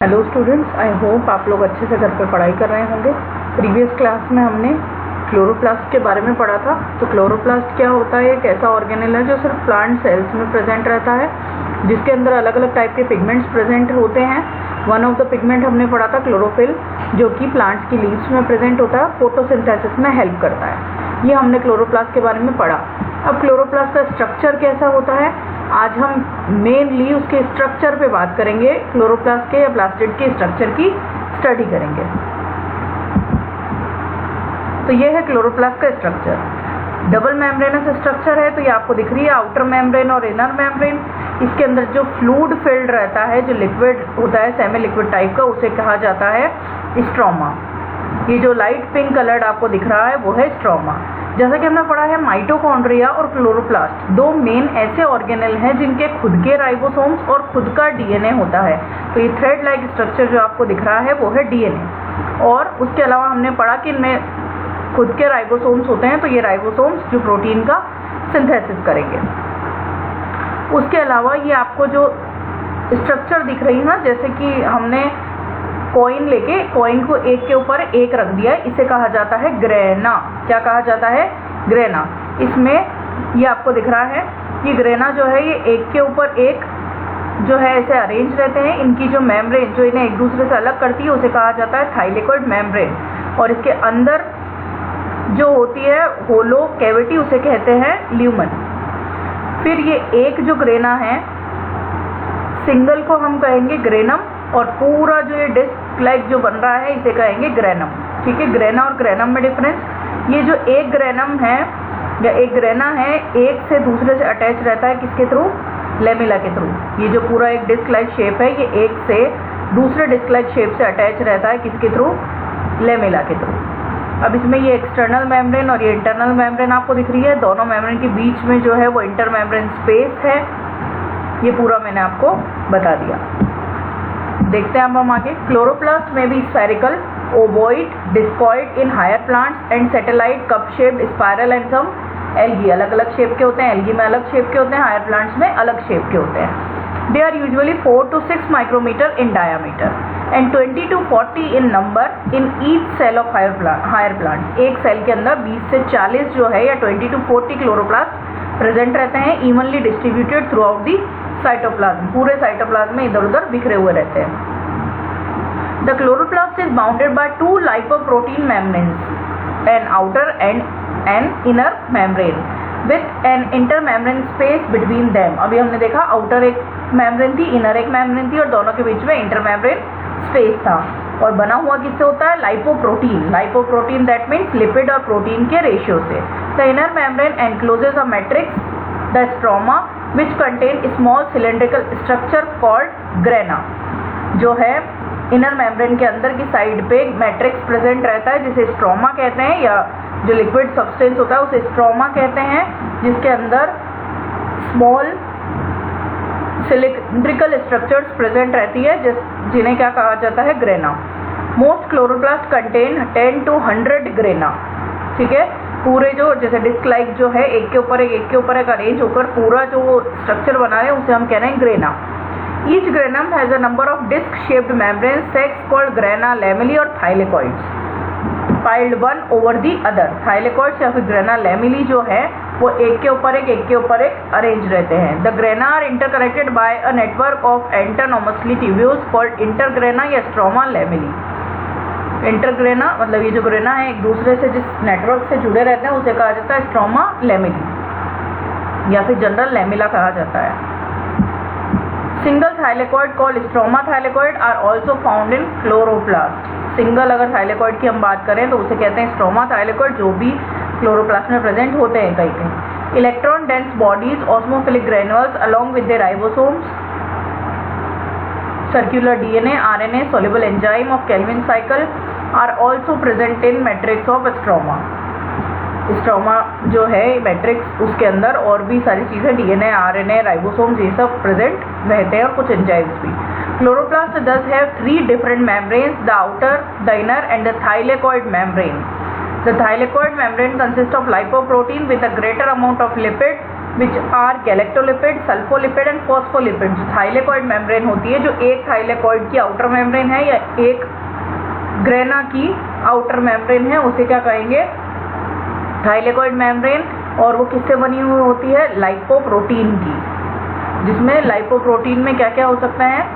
Hello students, I hope आप लोग अच्छे से घर पर पढ़ाई कर रहे होंगे। प्रीवियस क्लास में हमने क्लोरोप्लास्ट के बारे में पढ़ा था। तो क्लोरोप्लास्ट क्या होता है? एक ऐसा ऑर्गेनेल है जो सिर्फ प्लांट सेल्स में प्रेजेंट रहता है, जिसके अंदर अलग अलग टाइप के पिगमेंट्स प्रेजेंट होते हैं। वन ऑफ द पिगमेंट हमने पढ़ा था क्लोरोफिल, जो कि प्लांट्स की लीव्स में प्रेजेंट होता है, फोटोसिंथेसिस में हेल्प करता है। ये हमने क्लोरोप्लास्ट के बारे में पढ़ा। अब क्लोरोप्लास्ट का स्ट्रक्चर कैसा होता है, आज हम मेनली उसके स्ट्रक्चर पे बात करेंगे। क्लोरोप्लास्ट के या प्लास्टिड के स्ट्रक्चर की स्टडी करेंगे। तो ये है क्लोरोप्लास्ट का स्ट्रक्चर। डबल मेम्ब्रेनस स्ट्रक्चर है, तो ये आपको दिख रही है आउटर मेम्ब्रेन और इनर मेम्ब्रेन। इसके अंदर जो फ्लूइड फिल्ड रहता है, जो लिक्विड होता है सेमी लिक्विड टाइप का, उसे कहा जाता है स्ट्रोमा। ये जो लाइट पिंक कलर्ड आपको दिख रहा है वो है स्ट्रोमा। जैसा कि हमने पढ़ा है, माइटोकॉन्ड्रिया और क्लोरोप्लास्ट दो मेन ऐसे ऑर्गेनेल हैं जिनके खुद के राइबोसोम्स और खुद का डीएनए होता है। तो ये थ्रेड लाइक स्ट्रक्चर जो आपको दिख रहा है वो है डीएनए। और उसके अलावा हमने पढ़ा कि इनमें खुद के राइबोसोम्स होते हैं, तो ये राइबोसोम्स जो प्रोटीन का सिंथेसिस करेंगे। उसके अलावा ये आपको जो स्ट्रक्चर दिख रही है ना, जैसे कि हमने कॉइन लेके कॉइन को एक के ऊपर एक रख दिया है, इसे कहा जाता है ग्रेना। क्या कहा जाता है? ग्रेना। इसमें ये आपको दिख रहा है, ये ग्रेना जो है ये एक के ऊपर एक जो है ऐसे अरेंज रहते हैं। इनकी जो मेम्ब्रेन जो इन्हें एक दूसरे से अलग करती है उसे कहा जाता है थाइलेकोइड मेम्ब्रेन। और इसके अंदर जो होती है होलो कैविटी, उसे कहते हैं ल्यूमन। फिर ये एक जो ग्रेना है, सिंगल को हम कहेंगे ग्रेनम, और पूरा जो ये डिस्क लाइक जो बन रहा है इसे कहेंगे ग्रेनम। ठीक है, ग्रेना और ग्रेनम में डिफरेंस। ये जो एक ग्रेनम है या एक ग्रेना है, एक से दूसरे से अटैच रहता है, किसके थ्रू? लेमिला के थ्रू। ये जो पूरा एक डिस्क लाइक शेप है, ये एक से दूसरे डिस्क लाइक शेप से अटैच रहता है, किसके थ्रू? लेमिला के थ्रू। अब इसमें ये एक्सटर्नल मेम्ब्रेन और ये इंटरनल मेम्ब्रेन आपको दिख रही है। दोनों मेम्ब्रेन के बीच में जो है वो इंटर मेम्ब्रेन स्पेस है। ये पूरा मैंने आपको बता दिया। देखते हैं अब हम आगे। क्लोरोप्लास्ट में भी spherical, ovoid, discoid in higher plants and satellite, cup shaped, spiral and some algae. अलग अलग शेप के होते हैं, एल्गी में अलग शेप के होते हैं, हायर प्लांट्स में अलग शेप के होते हैं। They are usually 4 to 6 micrometre in diameter and 20 to 40 in number in each cell of higher plant. एक सेल के अंदर 20 से 40 जो है या 20 to 40 क्लोरोप्लास्ट प्रेजेंट रहते हैं, evenly distributed through out the cytoplasm. पूरे साइटोप्लाज्म में इधर उधर बिखरे हुए रहते हैं। The chloroplast is bounded by 2 lipoprotein membranes, an outer and an inner membrane with an intermembrane space between them। अभी हमने देखा आउटर एक मेम्ब्रेन थी, इनर एक मेम्ब्रेन थी, और दोनों के बीच में इंटरमेम्ब्रेन स्पेस था। और बना हुआ किससे होता है? Lipoprotein. Lipoprotein that means lipid और प्रोटीन के रेशियो से। The inner membrane encloses a matrix, the stroma, which contain small cylindrical structure called grana। जो है इनर मेम्ब्रेन के अंदर की साइड पे मैट्रिक्स प्रेजेंट रहता है, जिसे स्ट्रोमा कहते हैं, या जो लिक्विड सब्सटेंस होता है उसे स्ट्रोमा कहते हैं, जिसके अंदर स्मॉल सिलिंड्रिकल स्ट्रक्चर्स प्रेजेंट रहती है, जिन्हें क्या कहा जाता है? Grana. Most chloroplast contain 10 to 100 grana. ठीक है, पूरे जो जैसे डिस्क लाइक जो है एक के ऊपर एक अरेंज होकर पूरा जो स्ट्रक्चर बना है उसे हम कह रहे हैं grana. Each granum has a number of disc shaped membrane sacs called grana lamellae और thylakoids piled one over the other. Thylakoids या फिर ग्रेना लेमिली जो है वो एक के ऊपर एक अरेंज रहते हैं। The grana are interconnected by a network of एंटरनोमसली ट्यूब्यूल्स कॉल्ड इंटरग्रेना या स्ट्रोमा लेमिली। इंटरग्रेना मतलब ये जो ग्रेना है एक दूसरे से जिस नेटवर्क से जुड़े रहते हैं उसे कहा जाता है स्ट्रोमा लेमिली या फिर जनरल लेमिला कहा जाता है। Single thylakoid called stroma thylakoid are also found in chloroplast. Single अगर थाइलेकॉइड की हम बात करें तो उसे कहते हैं स्ट्रोमा थाइलेकॉइड, जो भी क्लोरोप्लास्ट में प्रेजेंट होते हैं कहीं कहीं। Electron dense bodies, osmophilic granules along with the ribosomes, circular DNA, RNA, soluble enzyme of Calvin cycle are also present in matrix of stroma। Stroma जो है मैट्रिक्स, उसके अंदर और भी सारी चीज़ें DNA, RNA, राइबोसोम्स ये सब प्रेजेंट रहते हैं और कुछ एंजाइम्स भी। Chloroplast does have 3 different membranes, the outer, the inner and the thylakoid membrane। The thylakoid membrane consists of lipoprotein with a greater amount of lipid which are galactolipid, sulpholipid and phospholipid. जो thylakoid membrane होती है, जो एक thylakoid की outer membrane है या एक grana की आउटर मेम्ब्रेन है, उसे क्या कहेंगे? Thylakoid membrane. और वो किससे बनी हुई होती है? लाइपोप्रोटीन की, जिसमें लाइपोप्रोटीन में क्या क्या हो सकता है?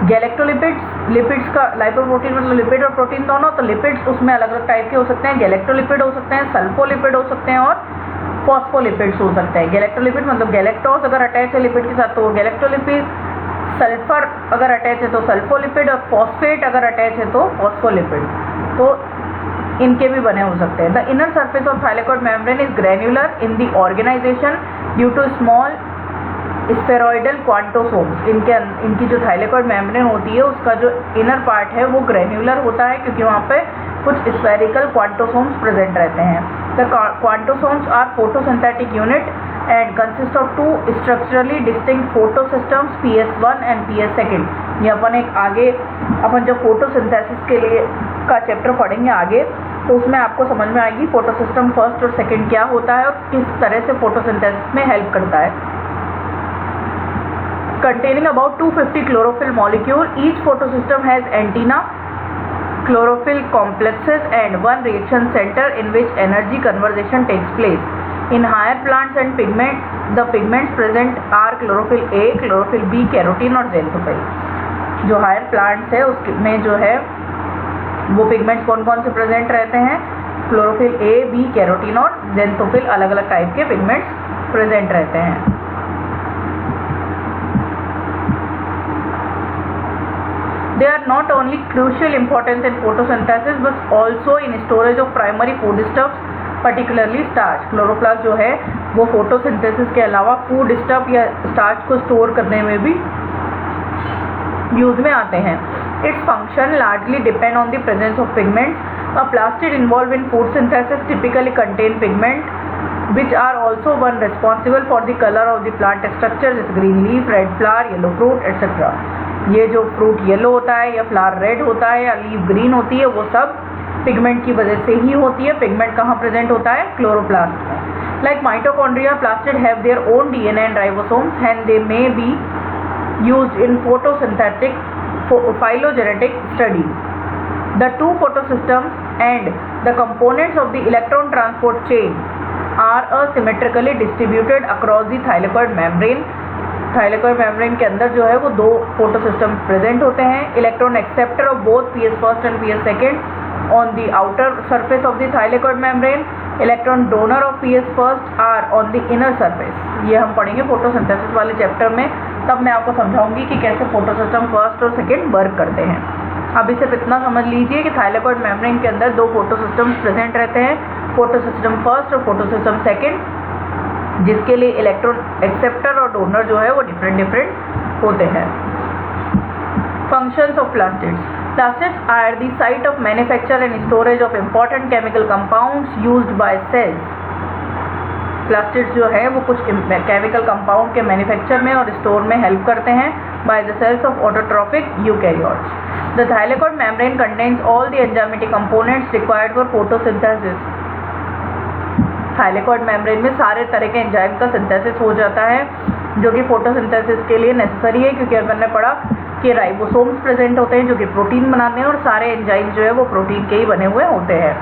गैलेक्टोलिपिड्स, लिपिड्स का लाइपोप्रोटीन मतलब लिपिड और प्रोटीन दोनों, तो लिपिड्स उसमें अलग अलग टाइप के हो सकते हैं। गैलेक्टोलिपिड हो सकते हैं, सल्फोलिपिड हो सकते हैं और फॉस्फोलिपिड्स हो सकते हैं। गैलेक्टोलिपिड मतलब गैलेक्टोज अगर अटैच है लिपिड के साथ तो वो गैलेक्टोलिपिड, सल्फर अगर अटैच है तो सल्फोलिपिड, और फॉस्फेट अगर अटैच है तो फॉस्फोलिपिड। तो इनके भी बने हो सकते हैं। The inner surface of thylakoid membrane is granular in the organisation due to small spheroidal quantasomes. इनकी जो थाइलेकॉइड मेम्ब्रेन होती है उसका जो इनर पार्ट है वो ग्रेन्युलर होता है, क्योंकि वहाँ पे कुछ स्फेरिकल क्वांटोसोम्स प्रेजेंट रहते हैं। The quantasomes are photosynthetic unit and consist of two structurally distinct photosystems, PS1 and PS2। ये अपन जब फोटोसिंथेसिस के लिए का चैप्टर पढ़ेंगे आगे, तो उसमें आपको समझ में आएगी फोटोसिस्टम फर्स्ट और सेकंड क्या होता है और किस तरह से फोटोसिंथेसिस में हेल्प करता है। Containing about 250 chlorophyll molecule, each photosystem has antenna, chlorophyll complexes and one reaction center in which energy conversion takes place. In higher plants and the pigments present are chlorophyll A, chlorophyll B, carotene और xanthophyll। जो higher plants है उसमें जो है वो pigments कौन कौन से प्रेजेंट रहते हैं? क्लोरोफिल A, B, कैरोटीन और xanthophyll, अलग अलग टाइप के पिगमेंट्स प्रेजेंट रहते हैं। They are not only crucial importance in photosynthesis but also in storage of primary foodstuffs, particularly starch। Chloroplast जो है वो फोटोसिंथेसिस के अलावा फूड स्टफ या स्टार्च को स्टोर करने में भी यूज में आते हैं। Its function largely depend on the presence of pigments. A plastid involved in food synthesis typically contain pigment which are also one responsible for the color of the plant structure, जैसे green leaf, red flower, yellow fruit, etc। ये जो fruit yellow होता है या flower red होता है या leaf green होती है, वो सब पिगमेंट की वजह से ही होती है। पिगमेंट कहाँ प्रेजेंट होता है? क्लोरोप्लास्ट में। Like mitochondria, plastid have their own DNA and ribosomes and they may be used in photosynthetic phylogenetic studies. The two photosystems and the components of the electron transport chain are asymmetrically distributed across the thylakoid membrane. Thylakoid membrane के अंदर जो है वो दो photosystem present होते हैं। Electron acceptor of both PS1 and PS2 on the outer surface of the thylakoid membrane, electron donor of PS1 are on the inner surface. ये हम पढ़ेंगे फोटोसिंथेसिस वाले चैप्टर में, तब मैं आपको समझाऊंगी कि कैसे फोटोसिस्टम फर्स्ट और सेकेंड वर्क करते हैं। अभी सिर्फ इतना समझ लीजिए कि थाइलेकॉइड मेम्ब्रेन के अंदर दो फोटोसिस्टम्स प्रेजेंट रहते हैं, फोटोसिस्टम फर्स्ट और फोटोसिस्टम सेकेंड, जिसके लिए इलेक्ट्रॉन एक्सेप्टर और डोनर जो है वो डिफरेंट होते हैं। Functions of plastids. Plastids are the site of manufacture and storage of important chemical compounds used by cells. Plastids जो है वो कुछ केमिकल कंपाउंड के मैन्युफैक्चर में और स्टोर में हेल्प करते हैं by the cells of autotrophic eukaryotes. The thylakoid membrane contains all the enzymatic components required for photosynthesis. Thylakoid membrane में सारे तरह के एंजाइम का सिंथेसिस हो जाता है जो कि फोटोसिंथेसिस के लिए नेसेसरी है, क्योंकि अपन ने पढ़ा कि राइबोसोम्स प्रेजेंट होते हैं जो कि प्रोटीन बनाते हैं और सारे एंजाइम जो है वो प्रोटीन के ही बने हुए होते हैं।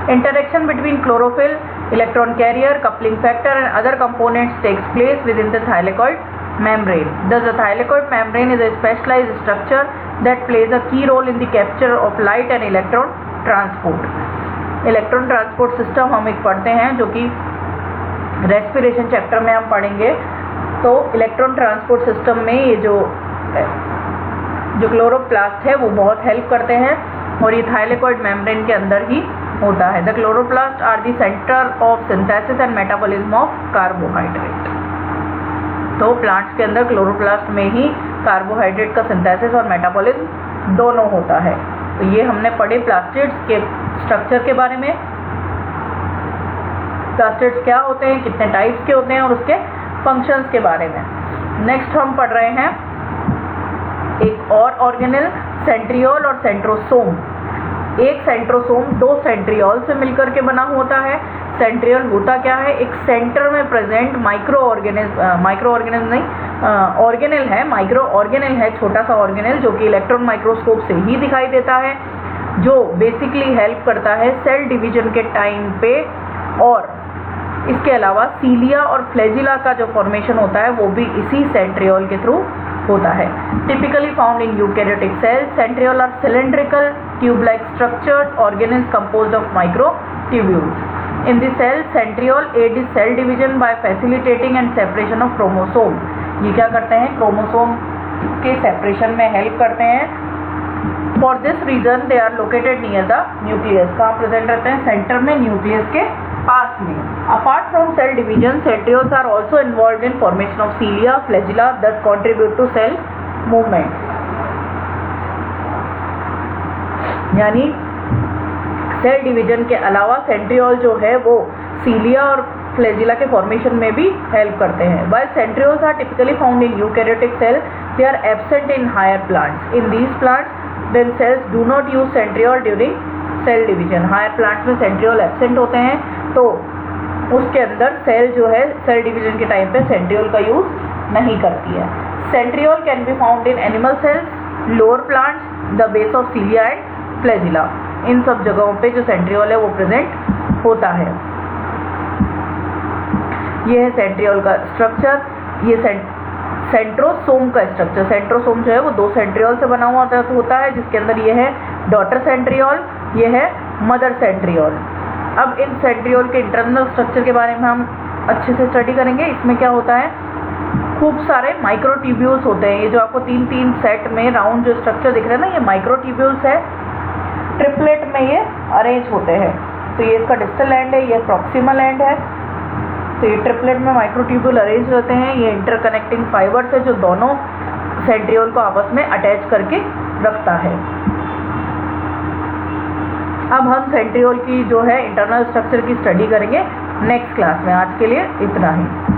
Interaction between chlorophyll, electron carrier, coupling factor and other components takes place within the thylakoid membrane. Thus, the thylakoid membrane is a specialized structure that plays a key role in the capture of light and electron transport. Electron transport system हम एक पढ़ते हैं जो कि respiration chapter में हम पढ़ेंगे। तो इलेक्ट्रॉन ट्रांसपोर्ट सिस्टम में ये जो क्लोरोप्लास्ट है वो बहुत हेल्प करते हैं और ये थाइलेकॉइड मेम्ब्रेन के अंदर ही होता है। The chloroplast are the centre of synthesis and metabolism of carbohydrate. तो प्लांट्स के अंदर क्लोरोप्लास्ट में ही कार्बोहाइड्रेट का सिंथेसिस और मेटाबॉलिज्म दोनों होता है। तो ये हमने पढ़े प्लास्टिड्स के स्ट्रक्चर के बारे में, प्लास्टिड्स क्या होते हैं, कितने टाइप्स के होते हैं और उसके फंक्शंस के बारे में। नेक्स्ट हम पढ़ रहे हैं एक और ऑर्गेनेल, सेंट्रियोल और सेंट्रोसोम। एक सेंट्रोसोम दो सेंट्रियोल से मिलकर के बना होता है। सेंट्रियोल होता क्या है, एक सेंटर में प्रेजेंट माइक्रो ऑर्गेनिज्म नहीं, ऑर्गेनेल है, माइक्रो ऑर्गेनेल है, छोटा सा ऑर्गेनेल जो कि इलेक्ट्रॉन माइक्रोस्कोप से ही दिखाई देता है, जो बेसिकली हेल्प करता है सेल डिवीजन के टाइम पे। और इसके अलावा सीलिया और फ्लैजिला का जो फॉर्मेशन होता है वो भी इसी सेंट्रियोल के थ्रू होता है। Typically found in eukaryotic cells, centriole are cylindrical tube like structured organelles composed of microtubules. In the cell, centriole aid the cell division by facilitating and separation of chromosome. ये क्या करते हैं, क्रोमोसोम के separation में help करते हैं। For this reason they are located near the nucleus. कहाँ present रहते हैं, सेंटर में, न्यूक्लियस के पास में। Apart from cell division, centrioles are also involved in formation of cilia, flagella, thus contribute to cell movement. यानी cell division के अलावा centriole जो है वो सीलिया और फ्लैजिला के फॉर्मेशन में भी हेल्प करते हैं। While centrioles are typically found in eukaryotic cell, they are absent in higher plants. In these plants, then cells do not use centriole during cell division. Higher plants में centriole absent होते हैं, तो उसके अंदर cell जो है cell division के time पे सेंट्रियोल का यूज नहीं करती है। Centriole can be found in animal cells, lower plants, the base of cilia and flagella. इन सब जगहों पे जो सेंट्रियोल है वो प्रेजेंट होता है। ये है सेंट्रियोल का स्ट्रक्चर। ये सेंट्रोसोम का स्ट्रक्चर, सेंट्रोसोम जो है वो 2 सेंट्रियोल से बना हुआ होता है, जिसके अंदर ये है डॉटर सेंट्रियोल, ये है मदर सेंट्रियोल। अब इन सेंट्रियोल के इंटरनल स्ट्रक्चर के बारे में हम अच्छे से स्टडी करेंगे। इसमें क्या होता है, खूब सारे माइक्रोट्यूब्यूल्स होते हैं। ये जो आपको 3-3 सेट में राउंड जो स्ट्रक्चर दिख रहा है ना, ये माइक्रोट्यूब्यूल्स है। ट्रिपलेट में ये अरेंज होते हैं। तो ये इसका डिस्टल एंड है, ये प्रॉक्सिमल एंड है। तो ये ट्रिपलेट में माइक्रोट्यूब्यूल अरेंज रहते हैं। ये इंटरकनेक्टिंग फाइबर्स है जो दोनों सेंट्रियोल को आपस में अटैच करके रखता है। अब हम सेंट्रियोल की जो है इंटरनल स्ट्रक्चर की स्टडी करेंगे नेक्स्ट क्लास में। आज के लिए इतना ही।